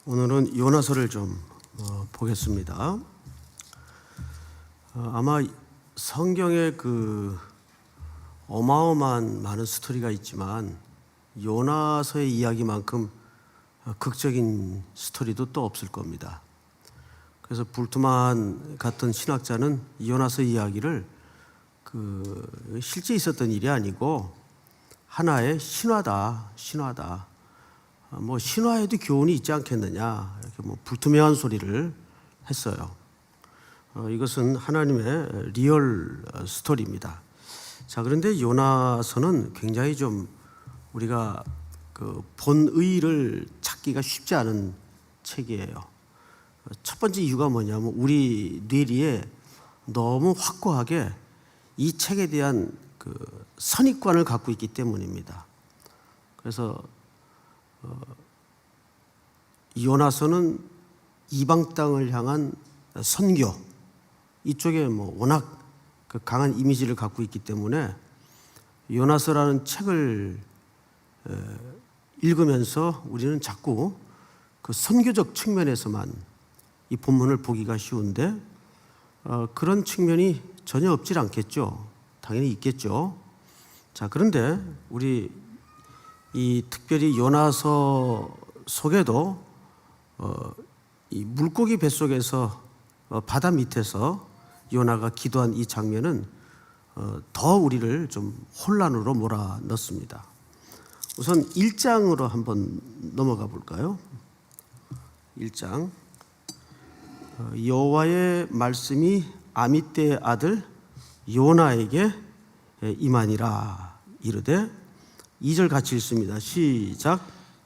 오늘은 요나서를 좀 보겠습니다. 아마 성경에 그 어마어마한 많은 스토리가 있지만 요나서의 이야기만큼 극적인 스토리도 또 없을 겁니다. 그래서 불트만 같은 신학자는 요나서 이야기를 실제 있었던 일이 아니고 하나의 신화다. 뭐 신화에도 교훈이 있지 않겠느냐, 이렇게 뭐 불투명한 소리를 했어요. 이것은 하나님의 리얼 스토리입니다. 자, 그런데 요나서는 굉장히 좀 우리가 그 본의를 찾기가 쉽지 않은 책이에요. 첫 번째 이유가 뭐냐면 우리 뇌리에 너무 확고하게 이 책에 대한 그 선입관을 갖고 있기 때문입니다. 그래서 요나서는 이방 땅을 향한 선교, 이쪽에 뭐 워낙 그 강한 이미지를 갖고 있기 때문에 요나서라는 책을 읽으면서 우리는 자꾸 그 선교적 측면에서만 이 본문을 보기가 쉬운데 그런 측면이 전혀 없질 않겠죠. 당연히 있겠죠. 자, 그런데 우리 이 특별히 요나서 속에도 이 물고기 뱃속에서 바다 밑에서 요나가 기도한 이 장면은 더 우리를 좀 혼란으로 몰아넣습니다. 우선 1장으로 한번 넘어가 볼까요? 1장. 여호와의 말씀이 아미떼의 아들 요나에게 임하니라 이르되, 2절 같이 읽습니다. 시작.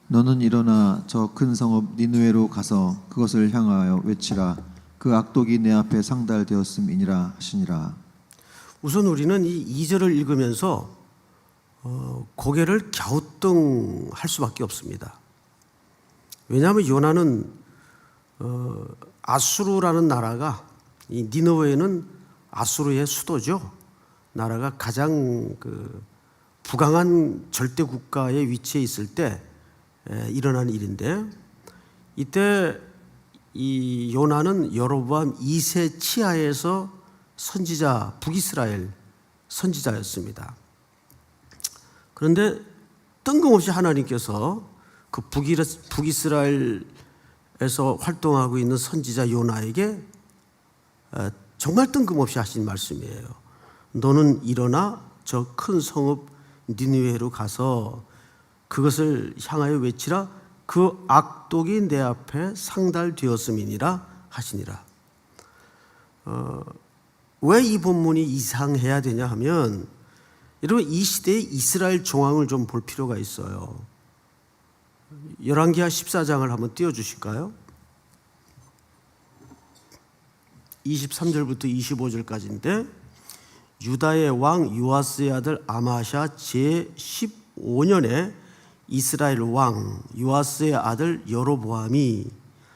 너는 일어나 저 큰 성읍 니느웨로 가서 그것을 향하여 외치라. 그 악독이 내 앞에 상달되었음이니라 하시니라. 우선 우리는 이 2절을 읽으면서 고개를 갸우뚱할 수밖에 없습니다. 왜냐하면 요나는 아수르라는 나라가, 이 니느웨는 아수르의 수도죠. 나라가 가장 부강한 절대 국가의 위치에 있을 때 일어난 일인데, 이때 이 요나는 여로보암 2세 치하에서 선지자, 북이스라엘 선지자였습니다. 그런데 뜬금없이 하나님께서 그 북이스라엘에서 활동하고 있는 선지자 요나에게 정말 뜬금없이 하신 말씀이에요. 너는 일어나 저 큰 성읍 니느웨로 가서 그것을 향하여 외치라. 그 악독이 내 앞에 상달되었음이니라 하시니라. 왜 이 본문이 이상해야 되냐 하면, 여러분 이 시대의 이스라엘 정황을 좀 볼 필요가 있어요. 열왕기하 14장을 한번 띄워주실까요? 23절부터 25절까지인데, 유다의 왕 요아스의 아들 아마샤 제15년에 이스라엘 왕 요아스의 아들 여로보암이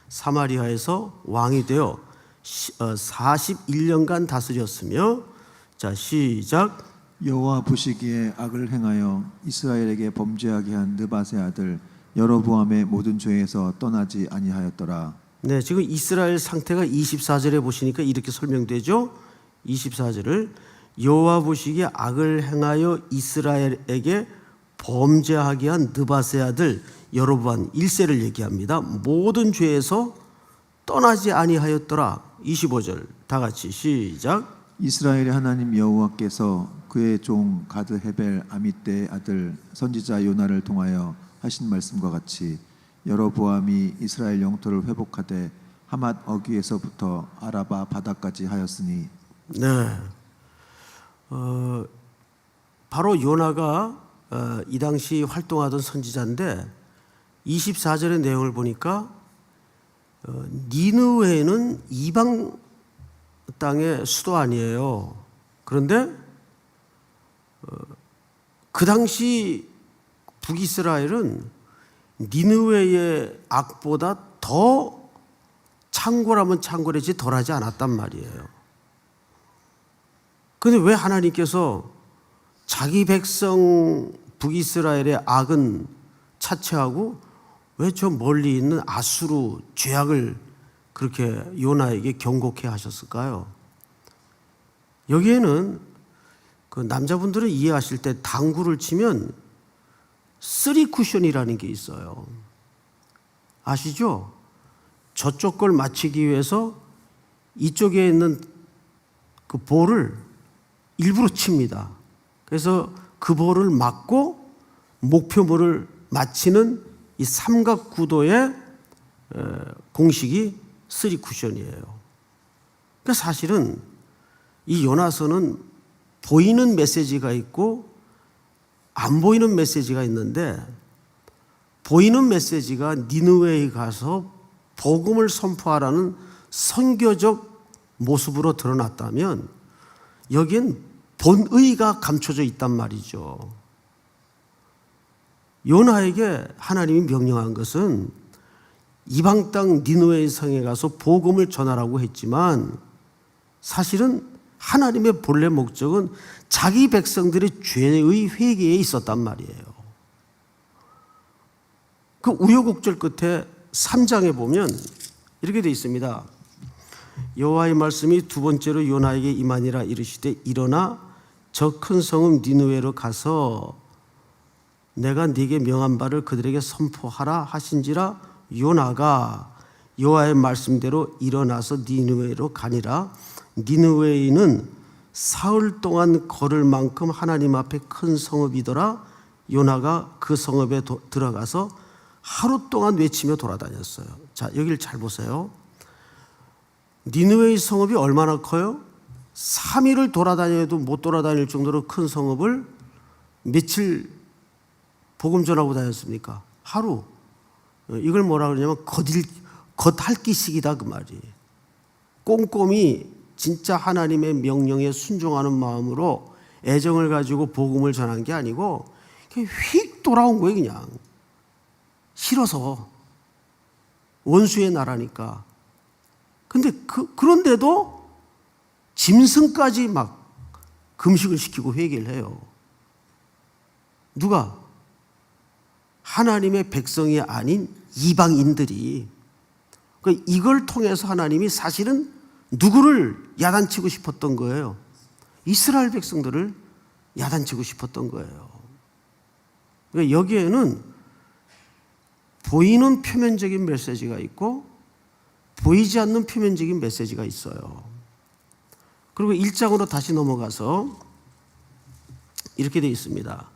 사마리아에서 왕이 되어 41년간 다스렸으며, 자 시작. 여호와 보시기에 악을 행하여 이스라엘에게 범죄하게 한 느밧의 아들 여로보암의 모든 죄에서 떠나지 아니하였더라. 네, 지금 이스라엘 상태가 24절에 보시니까 이렇게 설명되죠. 24절을 여호와 보시기에 악을 행하여 이스라엘에게 범죄하게 한 느밧의 아들 여로보암 1세를 얘기합니다. 모든 죄에서 떠나지 아니하였더라. 25절 다 같이 시작. 이스라엘의 하나님 여호와께서 그의 종 가드 헤벨 아미떼의 아들 선지자 요나를 통하여 하신 말씀과 같이 여로보암이 이스라엘 영토를 회복하되 하맛 어귀에서부터 아라바 바다까지 하였으니. 네, 바로 요나가 이 당시 활동하던 선지자인데, 24절의 내용을 보니까 니느웨는 이방 땅의 수도 아니에요. 그런데 그 당시 북이스라엘은 니느웨의 악보다 더 창궐하면 창궐이지 덜하지 않았단 말이에요. 그런데 왜 하나님께서 자기 백성 북이스라엘의 악은 차치하고 왜 저 멀리 있는 아수르 죄악을 그렇게 요나에게 경고케 하셨을까요? 여기에는 그 남자분들은 이해하실 때 당구를 치면 쓰리 쿠션이라는 게 있어요. 아시죠? 저쪽 걸 맞히기 위해서 이쪽에 있는 그 볼을 일부러 칩니다. 그래서 그 볼을 맞고 목표물을 맞히는 이 삼각 구도의 공식이 쓰리 쿠션이에요. 그러니까 사실은 이 요나서는 보이는 메시지가 있고 안 보이는 메시지가 있는데, 보이는 메시지가 니느웨에 가서 복음을 선포하라는 선교적 모습으로 드러났다면 여기엔 본의가 감춰져 있단 말이죠. 요나에게 하나님이 명령한 것은 이방 땅 니느웨 성에 가서 복음을 전하라고 했지만 사실은 하나님의 본래 목적은 자기 백성들의 죄의 회개에 있었단 말이에요. 그 우여곡절 끝에 3장에 보면 이렇게 되어 있습니다. 여호와의 말씀이 두 번째로 요나에게 임하니라 이르시되 일어나 저 큰 성읍 니느웨로 가서 내가 네게 명한 바를 그들에게 선포하라 하신지라 요나가 여호와의 말씀대로 일어나서 니느웨로 가니라. 니느웨는 사흘 동안 걸을 만큼 하나님 앞에 큰 성읍이더라. 요나가 그 성읍에 들어가서 하루 동안 외치며 돌아다녔어요. 자, 여기를 잘 보세요. 니느웨의 성읍이 얼마나 커요? 3일을 돌아다녀도 못 돌아다닐 정도로 큰 성읍을 며칠 복음 전하고 다녔습니까? 하루. 이걸 뭐라 그러냐면 겉핥기식이다 그 말이에요. 꼼꼼히 진짜 하나님의 명령에 순종하는 마음으로 애정을 가지고 복음을 전한 게 아니고 그냥 휙 돌아온 거예요. 그냥 싫어서, 원수의 나라니까. 근데 그런데도 짐승까지 막 금식을 시키고 회개를 해요. 누가? 하나님의 백성이 아닌 이방인들이. 이걸 통해서 하나님이 사실은 누구를 야단치고 싶었던 거예요? 이스라엘 백성들을 야단치고 싶었던 거예요. 그러니까 여기에는 보이는 표면적인 메시지가 있고 보이지 않는 표면적인 메시지가 있어요. 그리고 1장으로 다시 넘어가서 이렇게 되어 있습니다.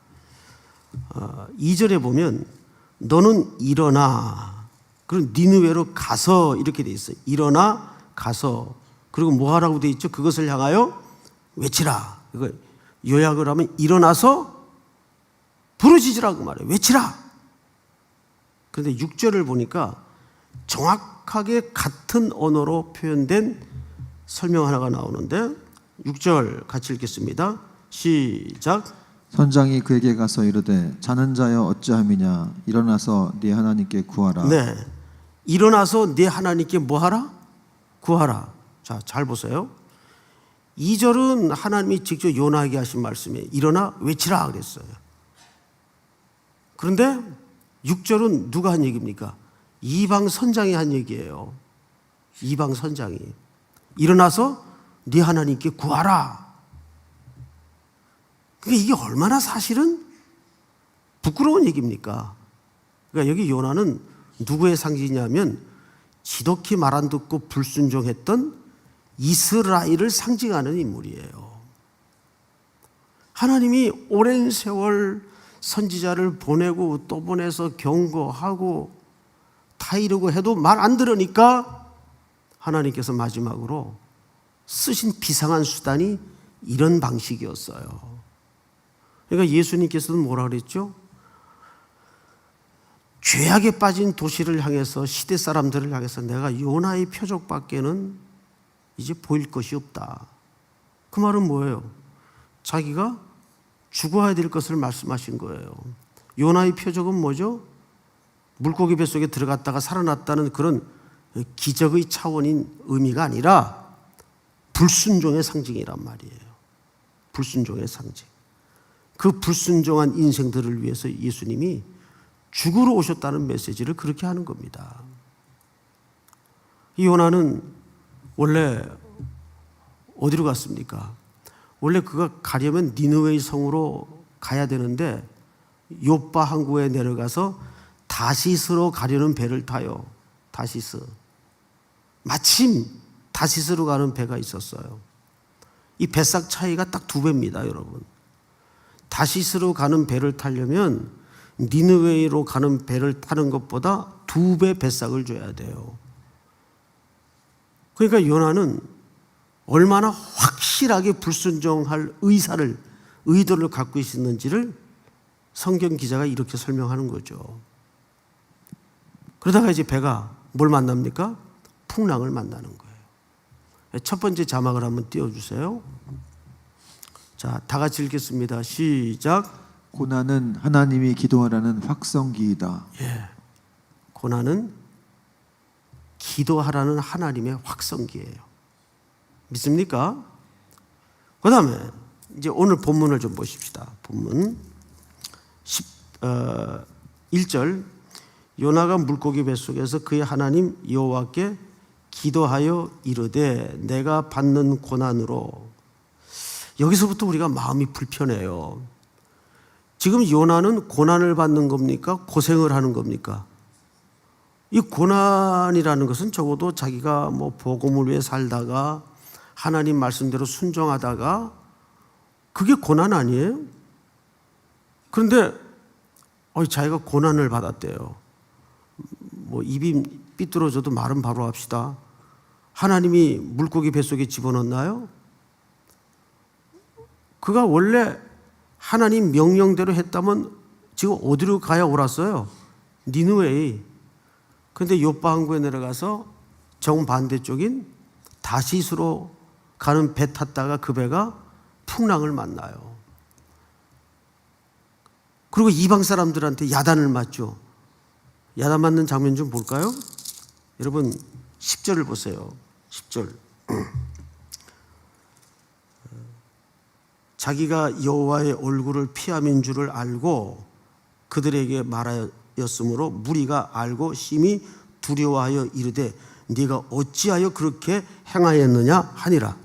2절에 보면 너는 일어나, 그리고 니느웨로 가서 이렇게 되어 있어요. 일어나 가서. 그리고 뭐 하라고 되어 있죠? 그것을 향하여 외치라. 이거 요약을 하면 일어나서 부르짖으라고 말해요. 외치라. 그런데 6절을 보니까 정확하게 같은 언어로 표현된 설명 하나가 나오는데 6절 같이 읽겠습니다. 시작. 선장이 그에게 가서 이르되 자는 자여 어찌함이냐 일어나서 네 하나님께 구하라. 네, 일어나서 네 하나님께 뭐 하라? 구하라. 자, 잘 보세요. 2절은 하나님이 직접 요나에게 하신 말씀이에요. 일어나 외치라 그랬어요. 그런데 6절은 누가 한 얘기입니까? 이방 선장이 한 얘기예요. 이방 선장이 일어나서 네 하나님께 구하라. 그러니까 이게 얼마나 사실은 부끄러운 얘기입니까? 그러니까 여기 요나는 누구의 상징이냐면 지독히 말 안 듣고 불순종했던 이스라엘을 상징하는 인물이에요. 하나님이 오랜 세월 선지자를 보내고 또 보내서 경고하고 다 이러고 해도 말 안 들으니까 하나님께서 마지막으로 쓰신 비상한 수단이 이런 방식이었어요. 그러니까 예수님께서는 뭐라 그랬죠? 죄악에 빠진 도시를 향해서, 시대 사람들을 향해서 내가 요나의 표적밖에는 이제 보일 것이 없다. 그 말은 뭐예요? 자기가 죽어야 될 것을 말씀하신 거예요. 요나의 표적은 뭐죠? 물고기 뱃속에 들어갔다가 살아났다는 그런 기적의 차원인 의미가 아니라 불순종의 상징이란 말이에요. 불순종의 상징. 그 불순종한 인생들을 위해서 예수님이 죽으러 오셨다는 메시지를 그렇게 하는 겁니다. 이 요나는 원래 어디로 갔습니까? 원래 그가 가려면 니느웨의 성으로 가야 되는데 요빠 항구에 내려가서 다시스로 가려는 배를 타요. 다시스. 마침 다시스로 가는 배가 있었어요. 이 배싹 차이가 딱 2배입니다, 여러분. 다시스로 가는 배를 타려면 니느웨이로 가는 배를 타는 것보다 2배 배싹을 줘야 돼요. 그러니까 요나는 얼마나 확실하게 불순종할 의도를 갖고 있었는지를 성경 기자가 이렇게 설명하는 거죠. 그러다가 이제 배가 뭘 만납니까? 풍랑을 만나는 거예요. 첫 번째 자막을 한번 띄워주세요. 자, 다 같이 읽겠습니다. 시작. 고난은 하나님이 기도하라는 확성기이다. 예, 고난은 기도하라는 하나님의 확성기예요. 믿습니까? 그 다음에 이제 오늘 본문을 좀 보십시다. 본문 1절. 요나가 물고기 뱃속에서 그의 하나님 여호와께 기도하여 이르되 내가 받는 고난으로. 여기서부터 우리가 마음이 불편해요. 지금 요나는 고난을 받는 겁니까? 고생을 하는 겁니까? 이 고난이라는 것은 적어도 자기가 뭐 복음을 위해 살다가 하나님 말씀대로 순종하다가 그게 고난 아니에요? 그런데 자기가 고난을 받았대요. 뭐 입이 삐뚤어져도 말은 바로 합시다. 하나님이 물고기 뱃속에 집어넣나요? 그가 원래 하나님 명령대로 했다면 지금 어디로 가야 옳았어요? 니느웨이. 그런데 요빠 항구에 내려가서 정반대쪽인 다시스로 가는 배 탔다가 그 배가 풍랑을 만나요. 그리고 이방 사람들한테 야단을 맞죠. 야단 맞는 장면 좀 볼까요? 여러분 10절을 보세요. 10절. 자기가 여호와의 얼굴을 피함인 줄을 알고 그들에게 말하였으므로 무리가 알고 심히 두려워하여 이르되 네가 어찌하여 그렇게 행하였느냐 하니라.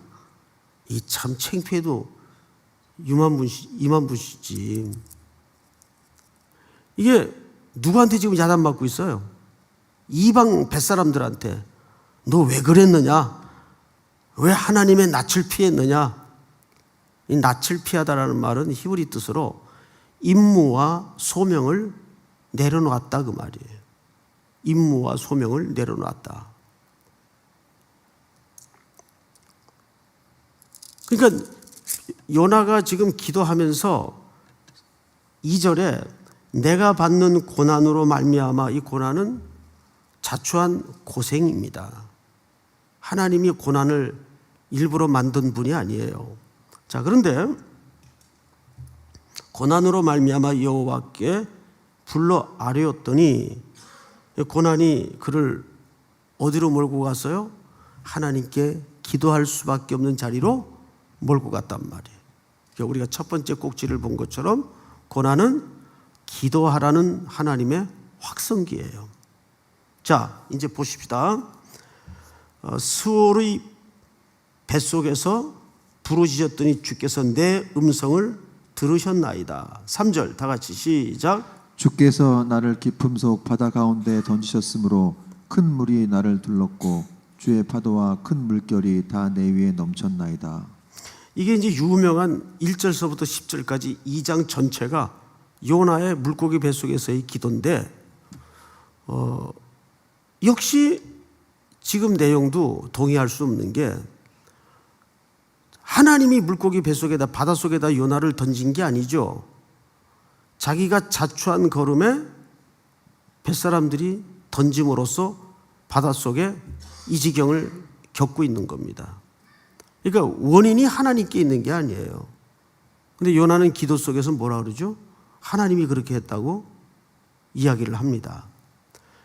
이 참 창피해도 이만 분이지. 이게 누구한테 지금 야단 맞고 있어요? 이방 뱃사람들한테. 너 왜 그랬느냐? 왜 하나님의 낯을 피했느냐? 이 낯을 피하다라는 말은 히브리 뜻으로 임무와 소명을 내려놓았다 그 말이에요. 임무와 소명을 내려놓았다. 그러니까 요나가 지금 기도하면서 2절에 내가 받는 고난으로 말미암아, 이 고난은 자초한 고생입니다. 하나님이 고난을 일부러 만든 분이 아니에요. 자, 그런데 고난으로 말미암아 여호와께 불러 아뢰었더니 고난이 그를 어디로 몰고 갔어요? 하나님께 기도할 수밖에 없는 자리로 몰고 갔단 말이에요. 그러니까 우리가 첫 번째 꼭지를 본 것처럼 고난은 기도하라는 하나님의 확성기예요. 자, 이제 보십시다. 스올의 뱃속에서 부르짖었더니 주께서 내 음성을 들으셨나이다. 3절 다 같이 시작. 주께서 나를 깊음 속 바다 가운데 던지셨으므로 큰 물이 나를 둘렀고 주의 파도와 큰 물결이 다 내 위에 넘쳤나이다. 이게 이제 유명한 1절서부터 10절까지 2장 전체가 요나의 물고기 뱃속에서의 기도인데 역시 지금 내용도 동의할 수 없는 게 하나님이 물고기 뱃속에다 바닷속에다 요나를 던진 게 아니죠. 자기가 자초한 걸음에 뱃사람들이 던짐으로써 바닷속에 이 지경을 겪고 있는 겁니다. 그러니까 원인이 하나님께 있는 게 아니에요. 근데 요나는 기도 속에서 뭐라 그러죠? 하나님이 그렇게 했다고 이야기를 합니다.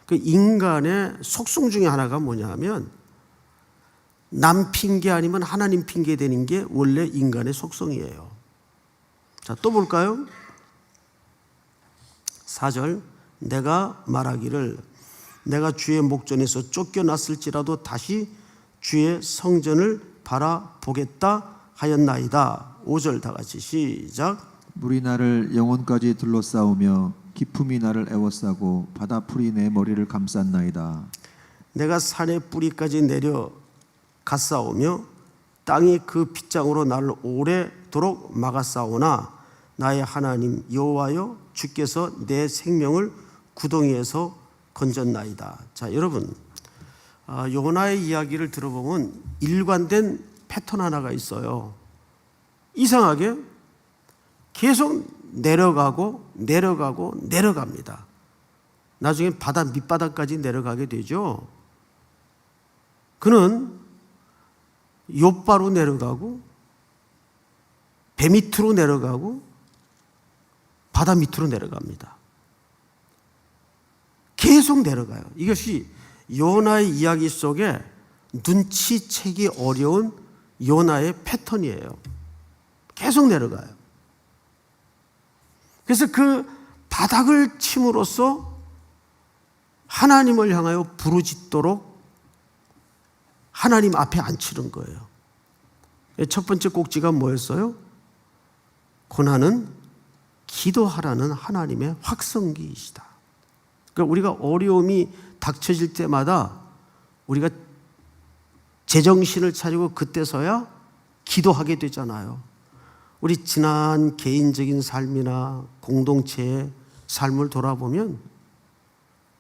그 인간의 속성 중에 하나가 뭐냐 하면 남 핑계 아니면 하나님 핑계 되는 게 원래 인간의 속성이에요. 자, 또 볼까요? 4절 내가 말하기를 내가 주의 목전에서 쫓겨났을지라도 다시 주의 성전을 바라보겠다 하였나이다. 5절 다 같이 시작. 물이 나를 영혼까지 둘러싸우며 기품이 나를 애워싸고 바다풀이 내 머리를 감쌌나이다. 내가 산의 뿌리까지 내려 갔사오며 땅이 그 빗장으로 나를 오래도록 막았사오나 나의 하나님 여호와여 주께서 내 생명을 구덩이에서 건졌나이다. 자, 여러분, 요나의 이야기를 들어보면 일관된 패턴 하나가 있어요. 이상하게 계속 내려갑니다. 나중에 바다 밑바닥까지 내려가게 되죠. 그는 욥바로 내려가고 배 밑으로 내려가고 바다 밑으로 내려갑니다. 계속 내려가요. 이것이 요나의 이야기 속에 눈치채기 어려운 요나의 패턴이에요. 계속 내려가요. 그래서 그 바닥을 침으로써 하나님을 향하여 부르짖도록 하나님 앞에 앉히는 거예요. 첫 번째 꼭지가 뭐였어요? 고난은 기도하라는 하나님의 확성기이시다. 그러니까 우리가 어려움이 닥쳐질 때마다 우리가 제정신을 차리고 그때서야 기도하게 되잖아요. 우리 지난 개인적인 삶이나 공동체의 삶을 돌아보면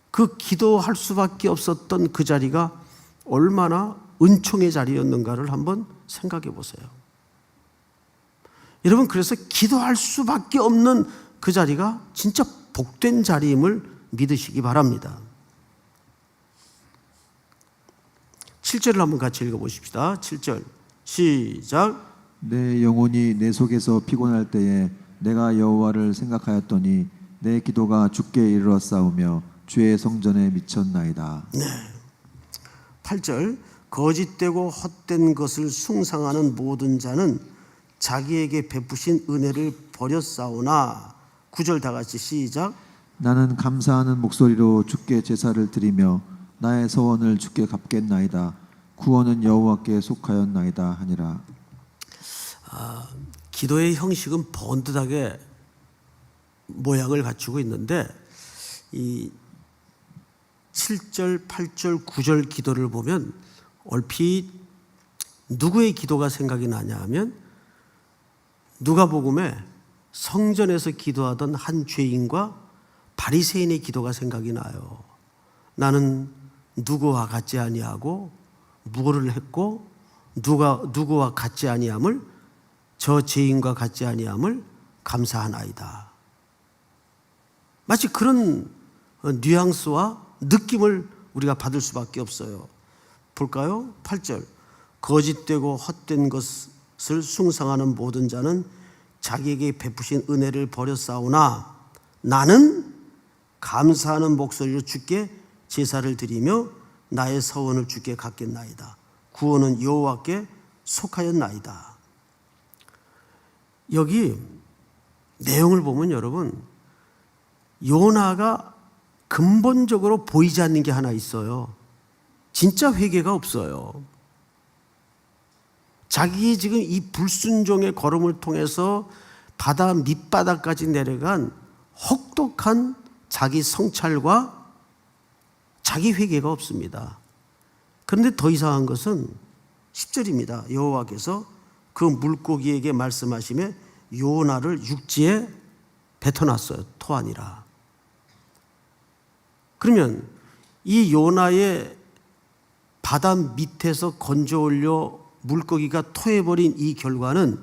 그 기도할 수밖에 없었던 그 자리가 얼마나 은총의 자리였는가를 한번 생각해 보세요. 여러분, 그래서 기도할 수밖에 없는 그 자리가 진짜 복된 자리임을 믿으시기 바랍니다. 7절을 한번 같이 읽어보십시다. 7절 시작. 내 영혼이 내 속에서 피곤할 때에 내가 여호와를 생각하였더니 내 기도가 주께 이르렀사오며 주의 성전에 미쳤나이다. 네. 8절 거짓되고 헛된 것을 숭상하는 모든 자는 자기에게 베푸신 은혜를 버렸사오나. 9절 다 같이 시작. 나는 감사하는 목소리로 주께 제사를 드리며 나의 서원을 주께 갚겠나이다. 구원은 여호와께 속하였나이다 하니라. 기도의 형식은 번듯하게 모양을 갖추고 있는데 이 7절, 8절, 9절 기도를 보면 얼핏 누구의 기도가 생각이 나냐 하면 누가복음에 성전에서 기도하던 한 죄인과 바리새인의 기도가 생각이 나요. 나는 누구와 같지 아니하고 무엇을 했고 누구와 같지 아니함을 저 죄인과 같지 아니함을 감사하나이다. 마치 그런 뉘앙스와 느낌을 우리가 받을 수밖에 없어요. 볼까요? 8절 거짓되고 헛된 것을 숭상하는 모든 자는 자기에게 베푸신 은혜를 버렸사오나 나는 감사하는 목소리로 주께 제사를 드리며 나의 서원을 주께 갚겠나이다. 구원은 여호와께 속하였나이다. 여기 내용을 보면 여러분, 요나가 근본적으로 보이지 않는 게 하나 있어요. 진짜 회개가 없어요. 자기 지금 이 불순종의 걸음을 통해서 바다 밑바닥까지 내려간 혹독한 자기 성찰과 자기 회개가 없습니다. 그런데 더 이상한 것은 10절입니다. 여호와께서 그 물고기에게 말씀하시며 요나를 육지에 뱉어놨어요. 토하니라. 그러면 이 요나의 바다 밑에서 건져 올려 물고기가 토해버린 이 결과는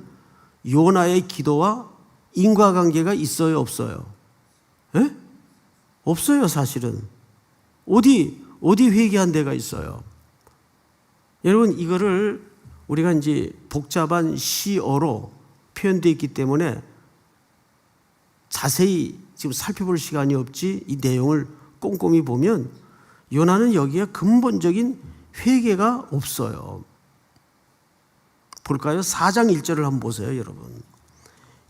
요나의 기도와 인과관계가 있어요, 없어요? 에? 없어요, 사실은. 어디 회개한 데가 있어요? 여러분, 이거를 우리가 이제 복잡한 시어로 표현되어 있기 때문에 자세히 지금 살펴볼 시간이 없지 이 내용을 꼼꼼히 보면 요나는 여기에 근본적인 회개가 없어요. 볼까요? 4장 1절을 한번 보세요, 여러분.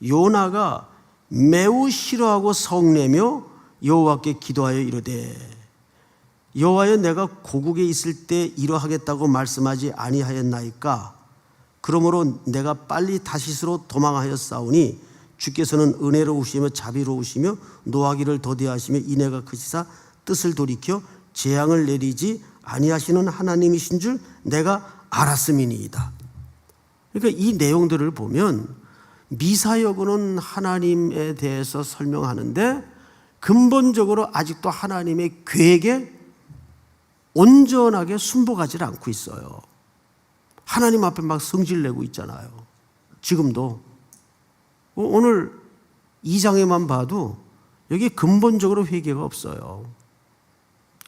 요나가 매우 싫어하고 성내며 여호와께 기도하여 이르되 여호와여 내가 고국에 있을 때 이러하겠다고 말씀하지 아니하였나이까. 그러므로 내가 빨리 다시스로 도망하였사오니 주께서는 은혜로우시며 자비로우시며 노하기를 더디하시며 인애가 크시사 뜻을 돌이켜 재앙을 내리지 아니하시는 하나님이신 줄 내가 알았음이니이다. 그러니까 이 내용들을 보면 미사여구는 하나님에 대해서 설명하는데 근본적으로 아직도 하나님의 계획에 온전하게 순복하지 않고 있어요. 하나님 앞에 막 성질내고 있잖아요. 지금도. 오늘 2장에만 봐도 여기 근본적으로 회개가 없어요.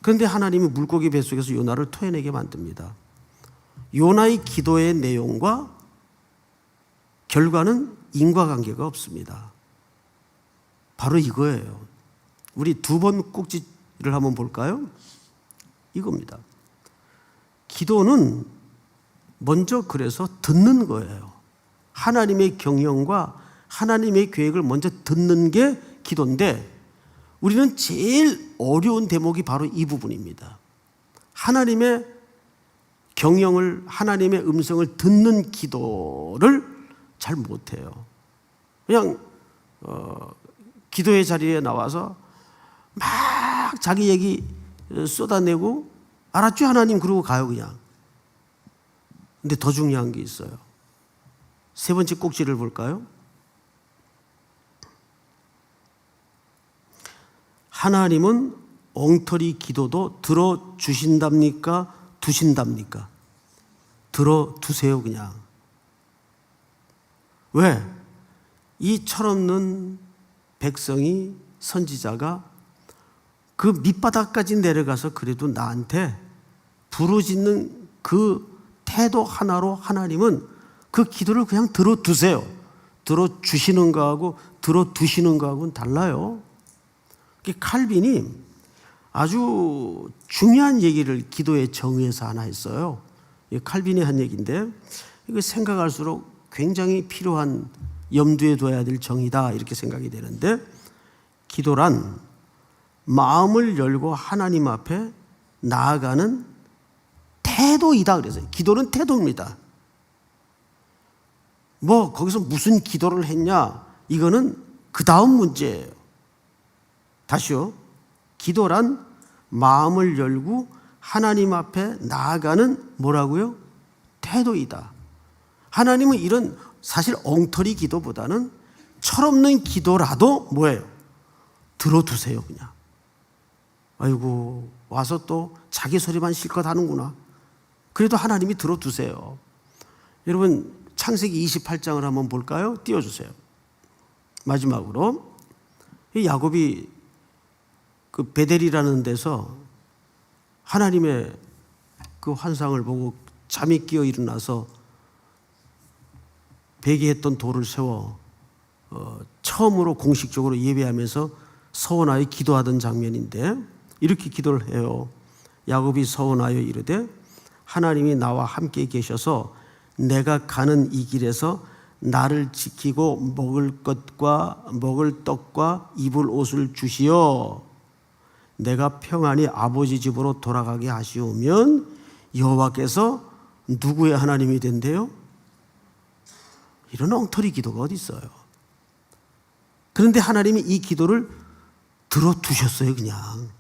그런데 하나님이 물고기 뱃속에서 요나를 토해내게 만듭니다. 요나의 기도의 내용과 결과는 인과관계가 없습니다. 바로 이거예요. 우리 두 번 꼭지를 한번 볼까요? 이겁니다. 기도는 먼저 그래서 듣는 거예요. 하나님의 경영과 하나님의 계획을 먼저 듣는 게 기도인데 우리는 제일 어려운 대목이 바로 이 부분입니다. 하나님의 경영을, 하나님의 음성을 듣는 기도를 잘 못해요. 그냥 기도의 자리에 나와서 막 자기 얘기 쏟아내고 알았죠 하나님 그러고 가요 그냥. 근데 더 중요한 게 있어요. 세 번째 꼭지를 볼까요? 하나님은 엉터리 기도도 들어주신답니까? 두신답니까? 들어두세요 그냥. 왜? 이 철없는 백성이 선지자가 그 밑바닥까지 내려가서 그래도 나한테 부르짖는 그 태도 하나로 하나님은 그 기도를 그냥 들어두세요. 들어주시는 거하고 들어두시는 거하고는 달라요. 칼빈이 아주 중요한 얘기를 기도의 정의에서 하나 했어요. 칼빈이 한 얘기인데 이거 생각할수록 굉장히 필요한 염두에 둬야 될 정의다 이렇게 생각이 되는데 기도란 마음을 열고 하나님 앞에 나아가는 태도이다 그래서요. 기도는 태도입니다. 뭐 거기서 무슨 기도를 했냐 이거는 그 다음 문제예요. 다시요. 기도란 마음을 열고 하나님 앞에 나아가는 뭐라고요? 태도이다. 하나님은 이런 사실 엉터리 기도보다는 철없는 기도라도 뭐예요? 들어두세요 그냥. 아이고 와서 또 자기 소리만 실컷 하는구나. 그래도 하나님이 들어두세요. 여러분 창세기 28장을 한번 볼까요? 띄워주세요. 마지막으로 야곱이 그 베델이라는 데서 하나님의 그 환상을 보고 잠이 깨어 일어나서 배기했던 돌을 세워 처음으로 공식적으로 예배하면서 서원하여 기도하던 장면인데 이렇게 기도를 해요. 야곱이 서원하여 이르되 하나님이 나와 함께 계셔서 내가 가는 이 길에서 나를 지키고 먹을 것과 먹을 떡과 입을 옷을 주시어 내가 평안히 아버지 집으로 돌아가게 하시오면 여호와께서 누구의 하나님이 된대요? 이런 엉터리 기도가 어디 있어요? 그런데 하나님이 이 기도를 들어두셨어요 그냥.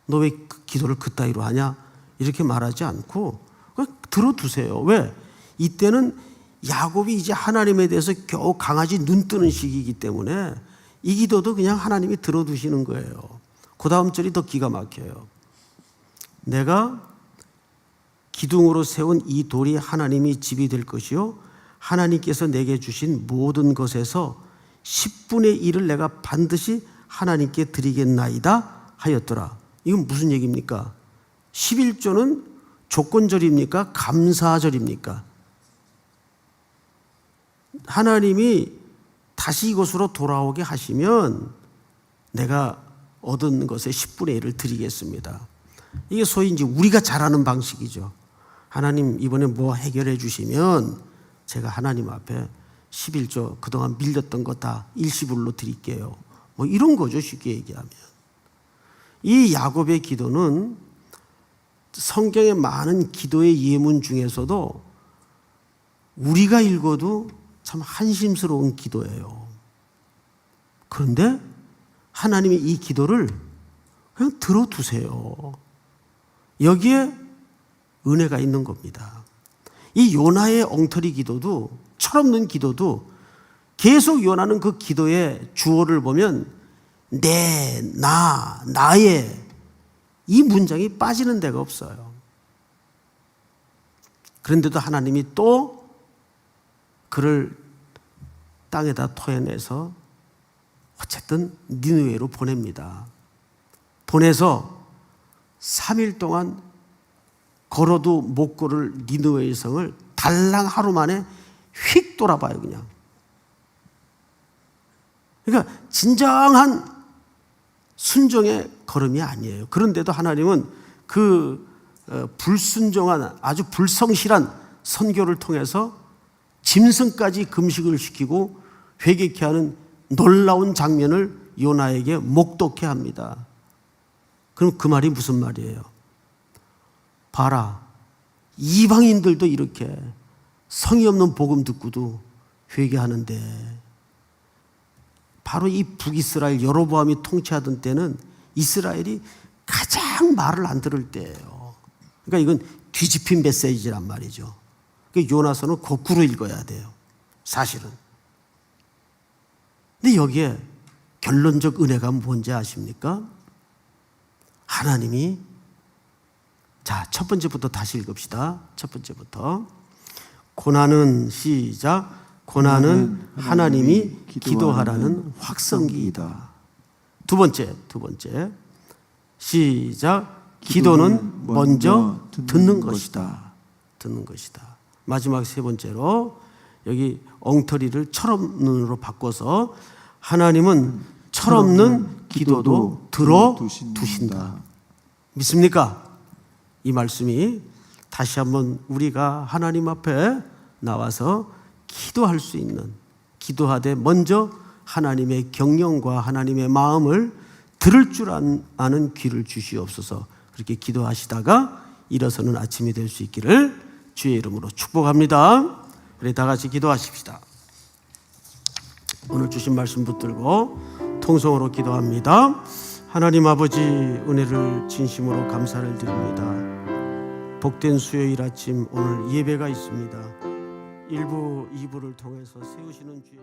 너 왜 기도를 그따위로 하냐? 이렇게 말하지 않고 들어두세요. 왜? 이때는 야곱이 이제 하나님에 대해서 겨우 강아지 눈 뜨는 시기이기 때문에 이 기도도 그냥 하나님이 들어두시는 거예요. 그 다음 절이 더 기가 막혀요. 내가 기둥으로 세운 이 돌이 하나님이 집이 될 것이요 하나님께서 내게 주신 모든 것에서 10분의 1을 내가 반드시 하나님께 드리겠나이다 하였더라. 이건 무슨 얘기입니까? 11조는 조건절입니까? 감사절입니까? 하나님이 다시 이곳으로 돌아오게 하시면 내가 얻은 것의 10분의 1을 드리겠습니다. 이게 소위 이제 우리가 잘하는 방식이죠. 하나님 이번에 뭐 해결해 주시면 제가 하나님 앞에 11조 그동안 밀렸던 거 다 일시불로 드릴게요. 뭐 이런 거죠 쉽게 얘기하면. 이 야곱의 기도는 성경의 많은 기도의 예문 중에서도 우리가 읽어도 참 한심스러운 기도예요. 그런데 하나님이 이 기도를 그냥 들어두세요. 여기에 은혜가 있는 겁니다. 이 요나의 엉터리 기도도, 철없는 기도도 계속 요나는 그 기도의 주어를 보면 내, 나, 나의 이 문장이 빠지는 데가 없어요. 그런데도 하나님이 또 그를 땅에다 토해내서 어쨌든 니느웨로 보냅니다. 보내서 3일 동안 걸어도 못 걸을 니느웨의 성을 달랑 하루 만에 휙 돌아봐요, 그냥. 그러니까 진정한 순종의 걸음이 아니에요. 그런데도 하나님은 그 불순종한 아주 불성실한 선교를 통해서 짐승까지 금식을 시키고 회개케 하는 놀라운 장면을 요나에게 목독해 합니다. 그럼 그 말이 무슨 말이에요? 봐라, 이방인들도 이렇게 성의 없는 복음 듣고도 회개하는데, 바로 이 북이스라엘 여로보암이 통치하던 때는 이스라엘이 가장 말을 안 들을 때예요. 그러니까 이건 뒤집힌 메시지란 말이죠. 그러니까 요나서는 거꾸로 읽어야 돼요, 사실은. 근데 여기에 결론적 은혜가 뭔지 아십니까? 하나님이, 자, 첫 번째부터 다시 읽읍시다. 첫 번째부터. 고난은, 시작, 고난은 하나님이 기도하라는 확성기이다. 두 번째, 시작, 기도는 먼저 듣는 것이다. 듣는 것이다. 마지막 세 번째로 여기 엉터리를 철없는으로 바꿔서 하나님은 철없는 기도도 들어두신다. 믿습니까? 이 말씀이 다시 한번 우리가 하나님 앞에 나와서 기도할 수 있는, 기도하되 먼저 하나님의 경영과 하나님의 마음을 들을 줄 아는 귀를 주시옵소서. 그렇게 기도하시다가 일어서는 아침이 될 수 있기를 주의 이름으로 축복합니다. 우리 다 같이 기도하십시다. 오늘 주신 말씀 붙들고 통성으로 기도합니다. 하나님 아버지, 은혜를 진심으로 감사를 드립니다. 복된 수요일 아침 오늘 예배가 있습니다. 1부, 2부를 통해서 세우시는 주의